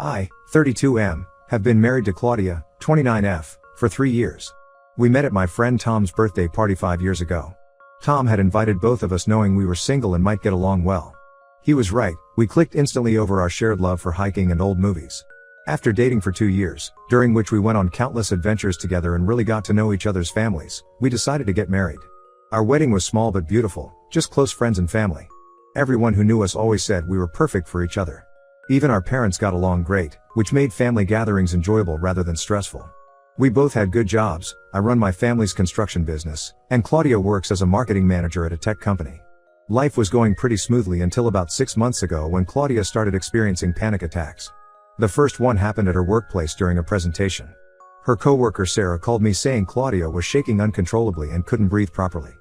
I, 32M, have been married to Claudia, 29F, for 3 years. We met at my friend Tom's birthday party 5 years ago. Tom had invited both of us knowing we were single and might get along well. He was right, we clicked instantly over our shared love for hiking and old movies. After dating for 2 years, during which we went on countless adventures together and really got to know each other's families, we decided to get married. Our wedding was small but beautiful, just close friends and family. Everyone who knew us always said we were perfect for each other. Even our parents got along great, which made family gatherings enjoyable rather than stressful. We both had good jobs. I run my family's construction business, and Claudia works as a marketing manager at a tech company. Life was going pretty smoothly until about 6 months ago when Claudia started experiencing panic attacks. The first one happened at her workplace during a presentation. Her coworker Sarah called me saying Claudia was shaking uncontrollably and couldn't breathe properly.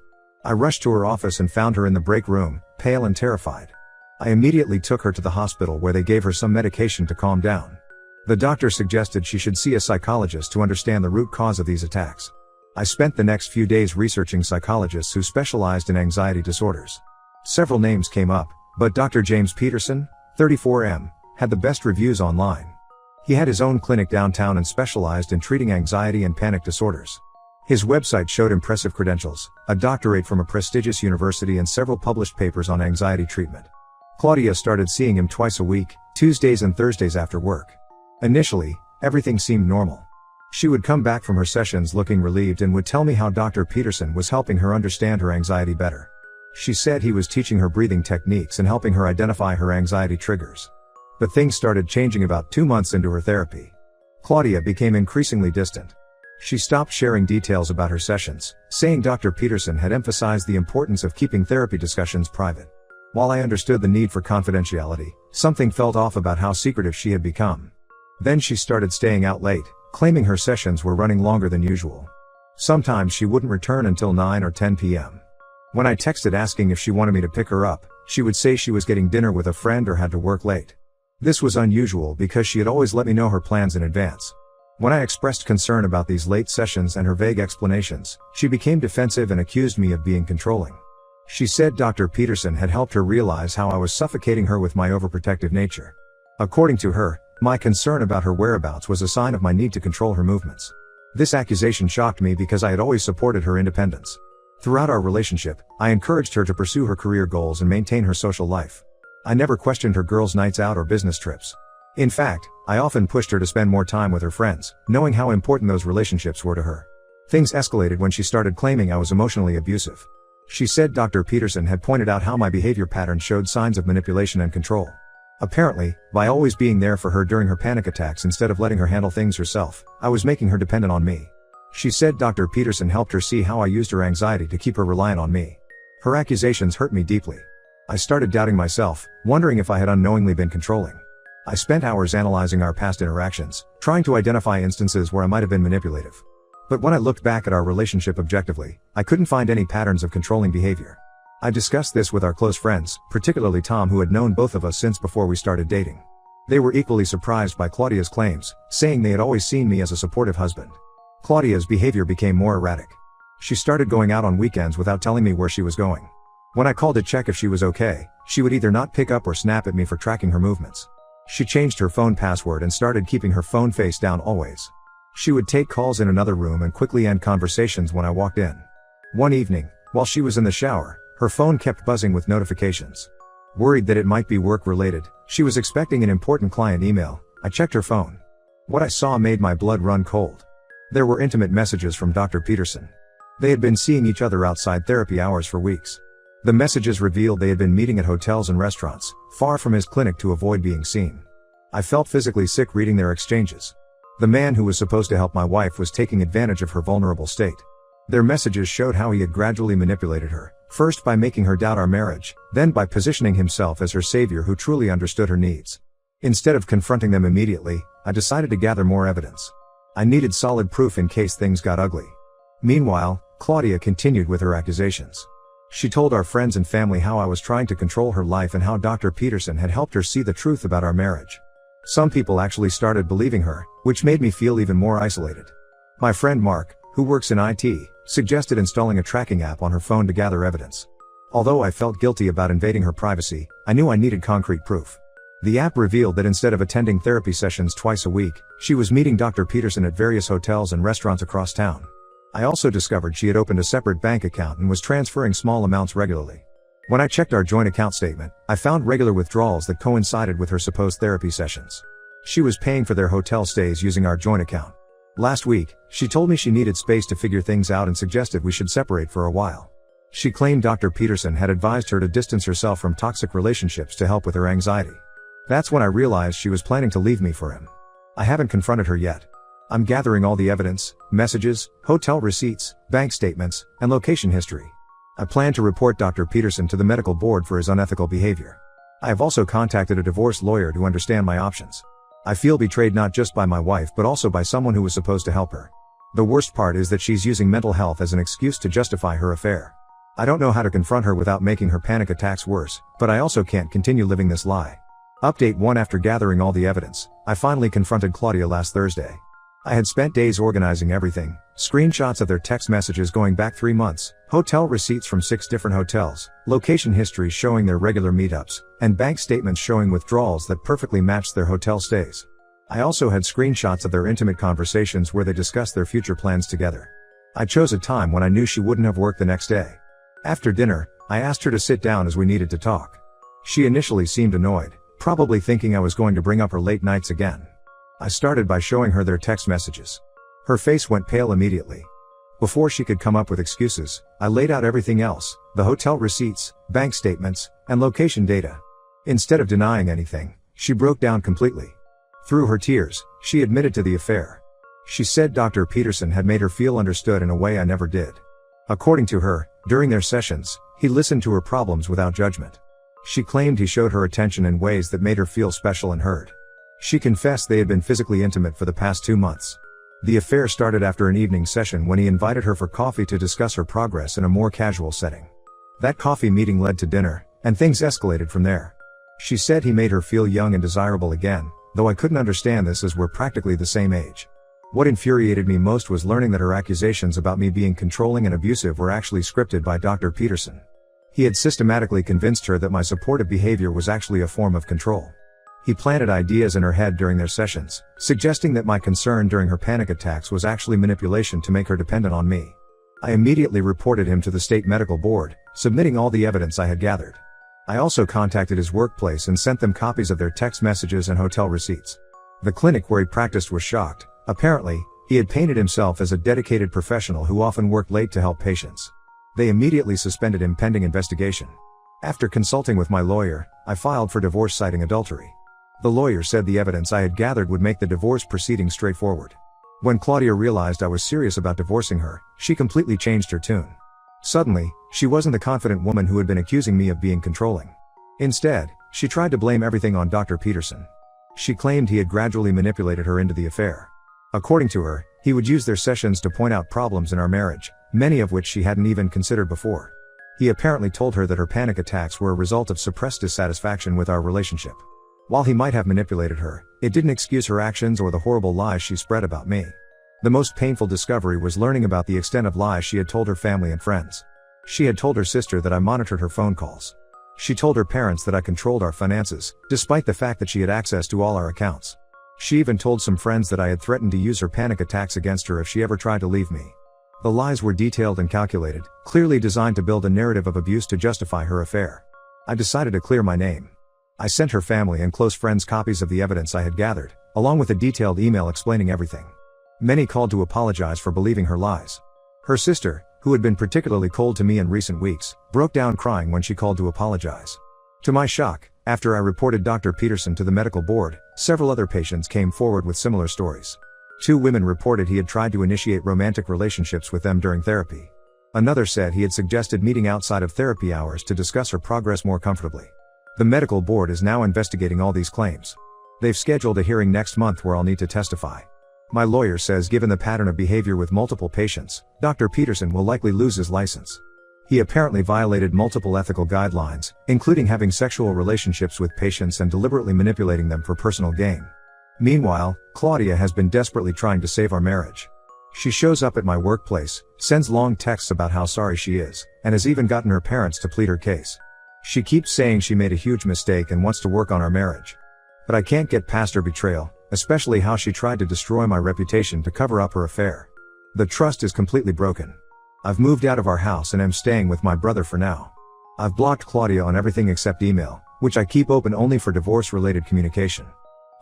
I rushed to her office and found her in the break room, pale and terrified. I immediately took her to the hospital where they gave her some medication to calm down. The doctor suggested she should see a psychologist to understand the root cause of these attacks. I spent the next few days researching psychologists who specialized in anxiety disorders. Several names came up, but Dr. James Peterson, 34M, had the best reviews online. He had his own clinic downtown and specialized in treating anxiety and panic disorders. His website showed impressive credentials, a doctorate from a prestigious university and several published papers on anxiety treatment. Claudia started seeing him twice a week, Tuesdays and Thursdays after work. Initially, everything seemed normal. She would come back from her sessions looking relieved and would tell me how Dr. Peterson was helping her understand her anxiety better. She said he was teaching her breathing techniques and helping her identify her anxiety triggers. But things started changing about 2 months into her therapy. Claudia became increasingly distant. She stopped sharing details about her sessions, saying Dr. Peterson had emphasized the importance of keeping therapy discussions private. While I understood the need for confidentiality, something felt off about how secretive she had become. Then she started staying out late, claiming her sessions were running longer than usual. Sometimes she wouldn't return until 9 or 10 p.m. When I texted asking if she wanted me to pick her up, she would say she was getting dinner with a friend or had to work late. This was unusual because she had always let me know her plans in advance. When I expressed concern about these late sessions and her vague explanations, she became defensive and accused me of being controlling. She said Dr. Peterson had helped her realize how I was suffocating her with my overprotective nature. According to her, my concern about her whereabouts was a sign of my need to control her movements. This accusation shocked me because I had always supported her independence. Throughout our relationship, I encouraged her to pursue her career goals and maintain her social life. I never questioned her girls' nights out or business trips. In fact, I often pushed her to spend more time with her friends, knowing how important those relationships were to her. Things escalated when she started claiming I was emotionally abusive. She said Dr. Peterson had pointed out how my behavior pattern showed signs of manipulation and control. Apparently, by always being there for her during her panic attacks instead of letting her handle things herself, I was making her dependent on me. She said Dr. Peterson helped her see how I used her anxiety to keep her reliant on me. Her accusations hurt me deeply. I started doubting myself, wondering if I had unknowingly been controlling. I spent hours analyzing our past interactions, trying to identify instances where I might have been manipulative. But when I looked back at our relationship objectively, I couldn't find any patterns of controlling behavior. I discussed this with our close friends, particularly Tom, who had known both of us since before we started dating. They were equally surprised by Claudia's claims, saying they had always seen me as a supportive husband. Claudia's behavior became more erratic. She started going out on weekends without telling me where she was going. When I called to check if she was okay, she would either not pick up or snap at me for tracking her movements. She changed her phone password and started keeping her phone face down always. She would take calls in another room and quickly end conversations when I walked in. One evening, while she was in the shower, her phone kept buzzing with notifications. Worried that it might be work-related, she was expecting an important client email. I checked her phone. What I saw made my blood run cold. There were intimate messages from Dr. Peterson. They had been seeing each other outside therapy hours for weeks. The messages revealed they had been meeting at hotels and restaurants, far from his clinic to avoid being seen. I felt physically sick reading their exchanges. The man who was supposed to help my wife was taking advantage of her vulnerable state. Their messages showed how he had gradually manipulated her, first by making her doubt our marriage, then by positioning himself as her savior who truly understood her needs. Instead of confronting them immediately, I decided to gather more evidence. I needed solid proof in case things got ugly. Meanwhile, Claudia continued with her accusations. She told our friends and family how I was trying to control her life and how Dr. Peterson had helped her see the truth about our marriage. Some people actually started believing her, which made me feel even more isolated. My friend Mark, who works in IT, suggested installing a tracking app on her phone to gather evidence. Although I felt guilty about invading her privacy, I knew I needed concrete proof. The app revealed that instead of attending therapy sessions twice a week, she was meeting Dr. Peterson at various hotels and restaurants across town. I also discovered she had opened a separate bank account and was transferring small amounts regularly. When I checked our joint account statement, I found regular withdrawals that coincided with her supposed therapy sessions. She was paying for their hotel stays using our joint account. Last week, she told me she needed space to figure things out and suggested we should separate for a while. She claimed Dr. Peterson had advised her to distance herself from toxic relationships to help with her anxiety. That's when I realized she was planning to leave me for him. I haven't confronted her yet. I'm gathering all the evidence, messages, hotel receipts, bank statements, and location history. I plan to report Dr. Peterson to the medical board for his unethical behavior. I have also contacted a divorce lawyer to understand my options. I feel betrayed not just by my wife but also by someone who was supposed to help her. The worst part is that she's using mental health as an excuse to justify her affair. I don't know how to confront her without making her panic attacks worse, but I also can't continue living this lie. Update 1: After gathering all the evidence, I finally confronted Claudia last Thursday. I had spent days organizing everything: screenshots of their text messages going back 3 months, hotel receipts from 6 different hotels, location histories showing their regular meetups, and bank statements showing withdrawals that perfectly matched their hotel stays. I also had screenshots of their intimate conversations where they discussed their future plans together. I chose a time when I knew she wouldn't have work the next day. After dinner, I asked her to sit down as we needed to talk. She initially seemed annoyed, probably thinking I was going to bring up her late nights again. I started by showing her their text messages. Her face went pale immediately. Before she could come up with excuses, I laid out everything else: the hotel receipts, bank statements, and location data. Instead of denying anything, she broke down completely. Through her tears, she admitted to the affair. She said Dr. Peterson had made her feel understood in a way I never did. According to her, during their sessions, he listened to her problems without judgment. She claimed he showed her attention in ways that made her feel special and heard. She confessed they had been physically intimate for the past 2 months. The affair started after an evening session when he invited her for coffee to discuss her progress in a more casual setting. That coffee meeting led to dinner, and things escalated from there. She said he made her feel young and desirable again, though I couldn't understand this as we're practically the same age. What infuriated me most was learning that her accusations about me being controlling and abusive were actually scripted by Dr. Peterson. He had systematically convinced her that my supportive behavior was actually a form of control. He planted ideas in her head during their sessions, suggesting that my concern during her panic attacks was actually manipulation to make her dependent on me. I immediately reported him to the state medical board, submitting all the evidence I had gathered. I also contacted his workplace and sent them copies of their text messages and hotel receipts. The clinic where he practiced was shocked. Apparently, he had painted himself as a dedicated professional who often worked late to help patients. They immediately suspended him pending investigation. After consulting with my lawyer, I filed for divorce citing adultery. The lawyer said the evidence I had gathered would make the divorce proceedings straightforward. When Claudia realized I was serious about divorcing her, she completely changed her tune. Suddenly, she wasn't the confident woman who had been accusing me of being controlling. Instead, she tried to blame everything on Dr. Peterson. She claimed he had gradually manipulated her into the affair. According to her, he would use their sessions to point out problems in our marriage, many of which she hadn't even considered before. He apparently told her that her panic attacks were a result of suppressed dissatisfaction with our relationship. While he might have manipulated her, it didn't excuse her actions or the horrible lies she spread about me. The most painful discovery was learning about the extent of lies she had told her family and friends. She had told her sister that I monitored her phone calls. She told her parents that I controlled our finances, despite the fact that she had access to all our accounts. She even told some friends that I had threatened to use her panic attacks against her if she ever tried to leave me. The lies were detailed and calculated, clearly designed to build a narrative of abuse to justify her affair. I decided to clear my name. I sent her family and close friends copies of the evidence I had gathered, along with a detailed email explaining everything. Many called to apologize for believing her lies. Her sister, who had been particularly cold to me in recent weeks, broke down crying when she called to apologize. To my shock, after I reported Dr. Peterson to the medical board, several other patients came forward with similar stories. 2 women reported he had tried to initiate romantic relationships with them during therapy. Another said he had suggested meeting outside of therapy hours to discuss her progress more comfortably. The medical board is now investigating all these claims. They've scheduled a hearing next month where I'll need to testify. My lawyer says given the pattern of behavior with multiple patients, Dr. Peterson will likely lose his license. He apparently violated multiple ethical guidelines, including having sexual relationships with patients and deliberately manipulating them for personal gain. Meanwhile, Claudia has been desperately trying to save our marriage. She shows up at my workplace, sends long texts about how sorry she is, and has even gotten her parents to plead her case. She keeps saying she made a huge mistake and wants to work on our marriage. But I can't get past her betrayal, especially how she tried to destroy my reputation to cover up her affair. The trust is completely broken. I've moved out of our house and am staying with my brother for now. I've blocked Claudia on everything except email, which I keep open only for divorce-related communication.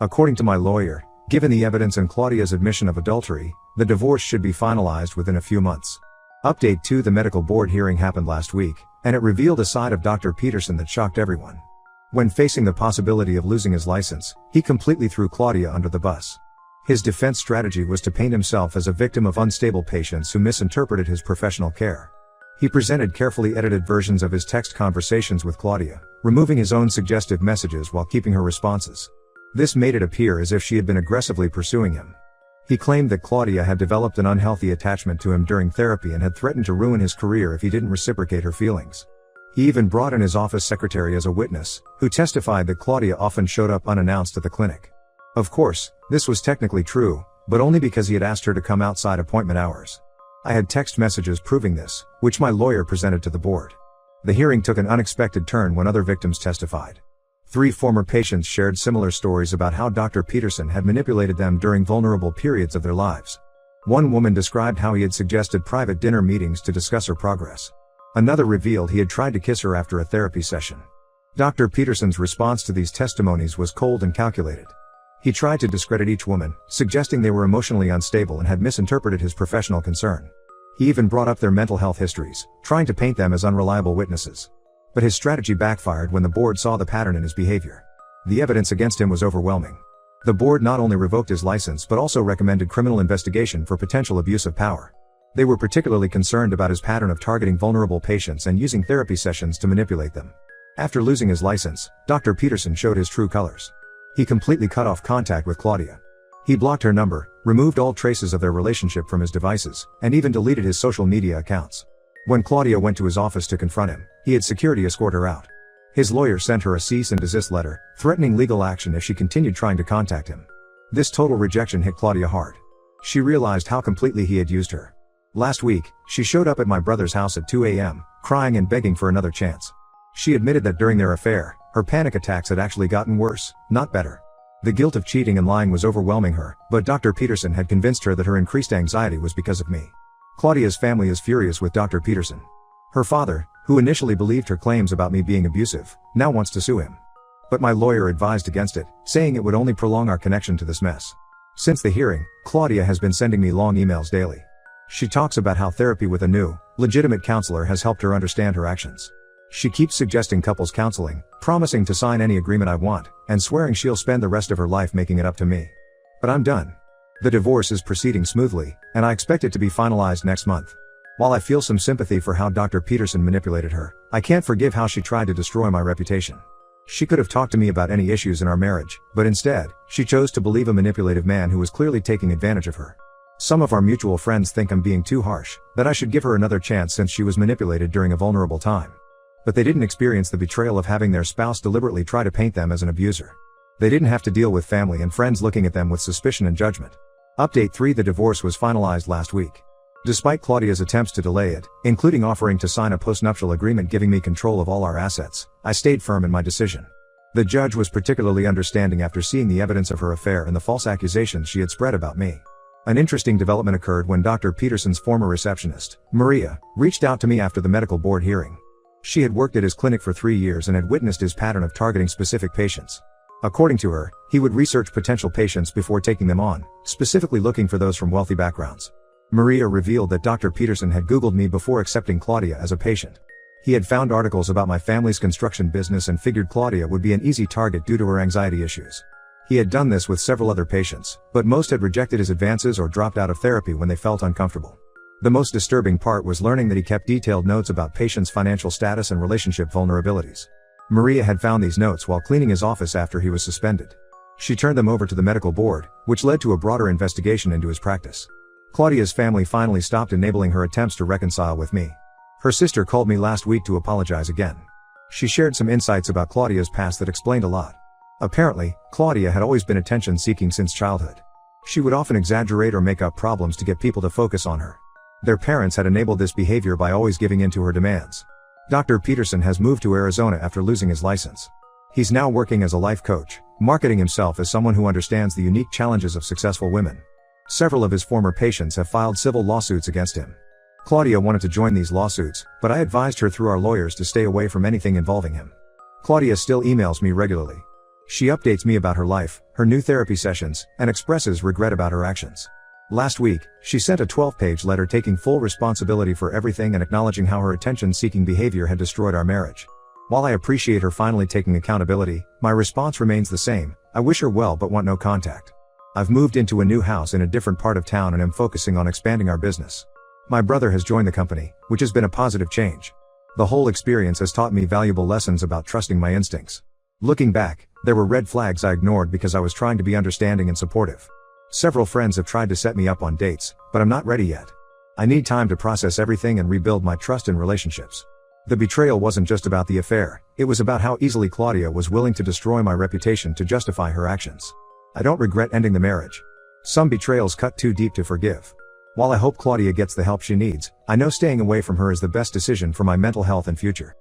According to my lawyer, given the evidence and Claudia's admission of adultery, the divorce should be finalized within a few months. Update 2: The medical board hearing happened last week, and it revealed a side of Dr. Peterson that shocked everyone. When facing the possibility of losing his license, he completely threw Claudia under the bus. His defense strategy was to paint himself as a victim of unstable patients who misinterpreted his professional care. He presented carefully edited versions of his text conversations with Claudia, removing his own suggestive messages while keeping her responses. This made it appear as if she had been aggressively pursuing him. He claimed that Claudia had developed an unhealthy attachment to him during therapy and had threatened to ruin his career if he didn't reciprocate her feelings. He even brought in his office secretary as a witness, who testified that Claudia often showed up unannounced at the clinic. Of course, this was technically true, but only because he had asked her to come outside appointment hours. I had text messages proving this, which my lawyer presented to the board. The hearing took an unexpected turn when other victims testified. 3 former patients shared similar stories about how Dr. Peterson had manipulated them during vulnerable periods of their lives. One woman described how he had suggested private dinner meetings to discuss her progress. Another revealed he had tried to kiss her after a therapy session. Dr. Peterson's response to these testimonies was cold and calculated. He tried to discredit each woman, suggesting they were emotionally unstable and had misinterpreted his professional concern. He even brought up their mental health histories, trying to paint them as unreliable witnesses. But his strategy backfired when the board saw the pattern in his behavior. The evidence against him was overwhelming. The board not only revoked his license but also recommended criminal investigation for potential abuse of power. They were particularly concerned about his pattern of targeting vulnerable patients and using therapy sessions to manipulate them. After losing his license, Dr. Peterson showed his true colors. He completely cut off contact with Claudia. He blocked her number, removed all traces of their relationship from his devices, and even deleted his social media accounts. When Claudia went to his office to confront him, he had security escort her out. His lawyer sent her a cease and desist letter, threatening legal action if she continued trying to contact him. This total rejection hit Claudia hard. She realized how completely he had used her. Last week, she showed up at my brother's house at 2 a.m., crying and begging for another chance. She admitted that during their affair, her panic attacks had actually gotten worse, not better. The guilt of cheating and lying was overwhelming her, but Dr. Peterson had convinced her that her increased anxiety was because of me. Claudia's family is furious with Dr. Peterson. Her father, who initially believed her claims about me being abusive, now wants to sue him. But my lawyer advised against it, saying it would only prolong our connection to this mess. Since the hearing, Claudia has been sending me long emails daily. She talks about how therapy with a new, legitimate counselor has helped her understand her actions. She keeps suggesting couples counseling, promising to sign any agreement I want, and swearing she'll spend the rest of her life making it up to me. But I'm done. The divorce is proceeding smoothly, and I expect it to be finalized next month. While I feel some sympathy for how Dr. Peterson manipulated her, I can't forgive how she tried to destroy my reputation. She could have talked to me about any issues in our marriage, but instead, she chose to believe a manipulative man who was clearly taking advantage of her. Some of our mutual friends think I'm being too harsh, that I should give her another chance since she was manipulated during a vulnerable time. But they didn't experience the betrayal of having their spouse deliberately try to paint them as an abuser. They didn't have to deal with family and friends looking at them with suspicion and judgment. Update 3: The divorce was finalized last week. Despite Claudia's attempts to delay it, including offering to sign a postnuptial agreement giving me control of all our assets, I stayed firm in my decision. The judge was particularly understanding after seeing the evidence of her affair and the false accusations she had spread about me. An interesting development occurred when Dr. Peterson's former receptionist, Maria, reached out to me after the medical board hearing. She had worked at his clinic for 3 years and had witnessed his pattern of targeting specific patients. According to her, he would research potential patients before taking them on, specifically looking for those from wealthy backgrounds. Maria revealed that Dr. Peterson had Googled me before accepting Claudia as a patient. He had found articles about my family's construction business and figured Claudia would be an easy target due to her anxiety issues. He had done this with several other patients, but most had rejected his advances or dropped out of therapy when they felt uncomfortable. The most disturbing part was learning that he kept detailed notes about patients' financial status and relationship vulnerabilities. Maria had found these notes while cleaning his office after he was suspended. She turned them over to the medical board, which led to a broader investigation into his practice. Claudia's family finally stopped enabling her attempts to reconcile with me. Her sister called me last week to apologize again. She shared some insights about Claudia's past that explained a lot. Apparently, Claudia had always been attention-seeking since childhood. She would often exaggerate or make up problems to get people to focus on her. Their parents had enabled this behavior by always giving in to her demands. Dr. Peterson has moved to Arizona after losing his license. He's now working as a life coach, marketing himself as someone who understands the unique challenges of successful women. Several of his former patients have filed civil lawsuits against him. Claudia wanted to join these lawsuits, but I advised her through our lawyers to stay away from anything involving him. Claudia still emails me regularly. She updates me about her life, her new therapy sessions, and expresses regret about her actions. Last week, she sent a 12-page letter taking full responsibility for everything and acknowledging how her attention-seeking behavior had destroyed our marriage. While I appreciate her finally taking accountability, my response remains the same: I wish her well but want no contact. I've moved into a new house in a different part of town and am focusing on expanding our business. My brother has joined the company, which has been a positive change. The whole experience has taught me valuable lessons about trusting my instincts. Looking back, there were red flags I ignored because I was trying to be understanding and supportive. Several friends have tried to set me up on dates, but I'm not ready yet. I need time to process everything and rebuild my trust in relationships. The betrayal wasn't just about the affair, it was about how easily Claudia was willing to destroy my reputation to justify her actions. I don't regret ending the marriage. Some betrayals cut too deep to forgive. While I hope Claudia gets the help she needs, I know staying away from her is the best decision for my mental health and future.